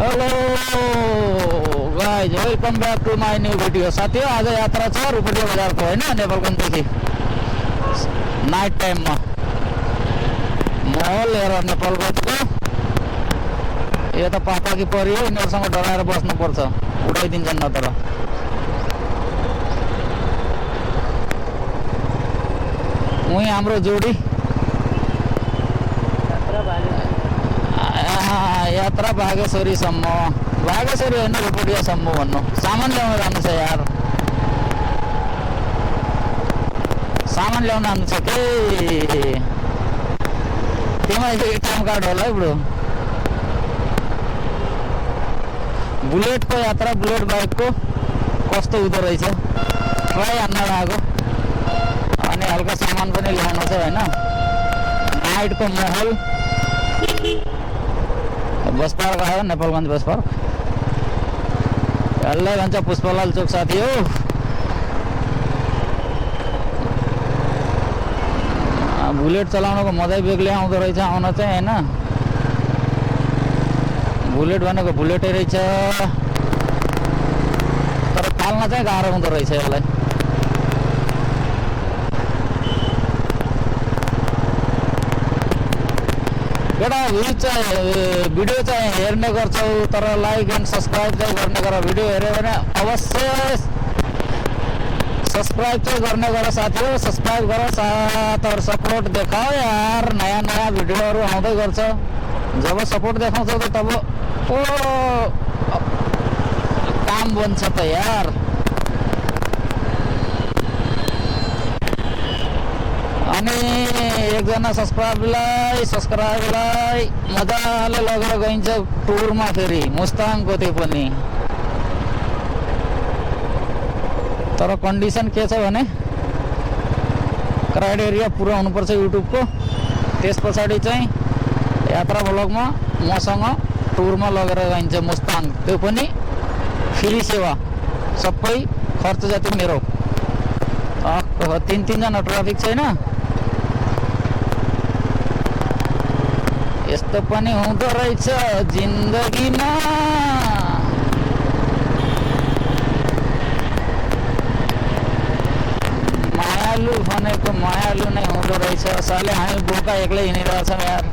Hello guys, welcome back to my new video. साथीहरू, आज यात्रा छ रुपडिया बजारको होइन, नेपालगञ्जदेखि नाइट टाइममा महल हेर नेपालगञ्जको। यो त पापाकी परि हो, यिनीहरूसँग डराएर बस्नुपर्छ, उठाइदिन्छन् न। तर उहीँ हाम्रो जोडी यात्रा बागेश्वरीसम्म, बागेश्वरी होइन रुपडियासम्म भन्नु। सामान ल्याउन जानु छ यार, सामान ल्याउन जानु छ के। तिमीलाई काम कार्ड होला है ब्रो। बुलेटको यात्रा, बुलेट बाइकको कस्तो हुँदो रहेछ ट्राई हान्न आएको। अनि हल्का सामान पनि ल्याउनु छ होइन। नाइटको महल बस पार्क आयो, नेपालगञ्ज बस पार्क। यसलाई भन्छ पुष्पलाल चोक साथी हो। बुलेट चलाउनुको मजै बेग्लै आउँदो रहेछ आउन चाहिँ होइन। बुलेट भनेको बुलेटै रहेछ, तर पाल्न चाहिँ गाह्रो हुँदो रहेछ यसलाई। एउटा भिडियो चाहिँ हेर्ने गर्छौ, तर लाइक एन्ड सब्सक्राइब चाहिँ गर्ने गर। भिडियो हेऱ्यो भने अवश्य सब्सक्राइब चाहिँ गर्ने गर साथी हो। सब्सक्राइब गर, साथ और सपोर्ट देखाओ यार। नयाँ नयाँ भिडियोहरू आउँदै गर्छ। जब सपोर्ट देखाउँछौ त तब ओ काम बन्छ त यार। अनि एकजना सब्सक्राइबलाई मजाले लगेर गइन्छ टुरमा, फेरि मुस्ताङको त्यो पनि। तर कन्डिसन के छ भने क्राइटेरिया पुरा हुनुपर्छ युट्युबको। त्यस पछाडि चाहिँ यात्रा ब्लगमा मसँग टुरमा लगेर गइन्छ मुस्ताङ, त्यो पनि फ्री सेवा, सबै खर्च जति मेरो। तीन-तीनजना ट्राफिक छैन। यस्तो पनि हुँदो रहेछ जिन्दगीमा। मायालु भनेको मायालु नै हुँदो रहेछ। साले हामी बोका एक्लै हिँडिरहेछौँ यार।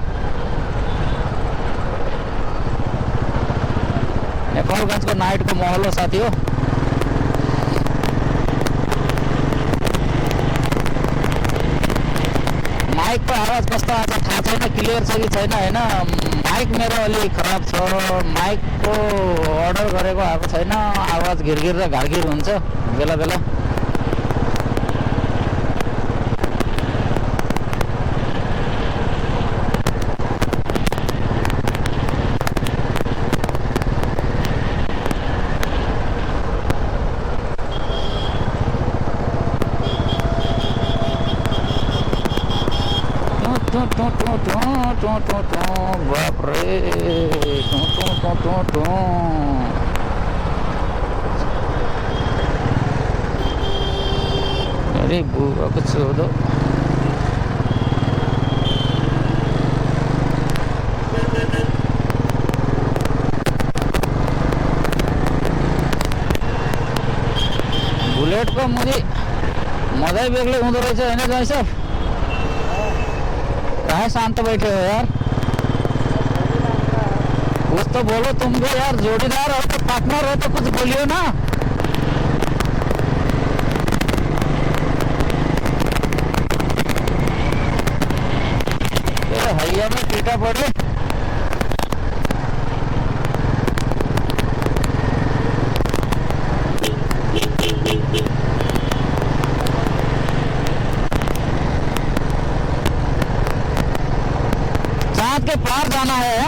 नेपालगञ्जको नाइटको महल हो साथी हो। माइकको आवाज कस्तो आएको थाहा छैन, क्लियर छ कि छैन होइन। माइक मेरो अलि खराब छ, माइकको अर्डर गरेको आएको छैन। आवाज घिरघिर र घारघिर हुन्छ बेला बेला। बाप रे, अरे बुआ को छोड़ो। बुलेटको मुझे मजै बेग्लै हुँदो रहेछ होइन जय साहब। कहाँ शांत बैठे हो यार, कुछ तो बोलो तुम भी यार। जोड़ीदार हो तो, पार्टनर हो तो कुछ बोलियो ना। हैया में पीटा पड़े। चाँद के पार जाना है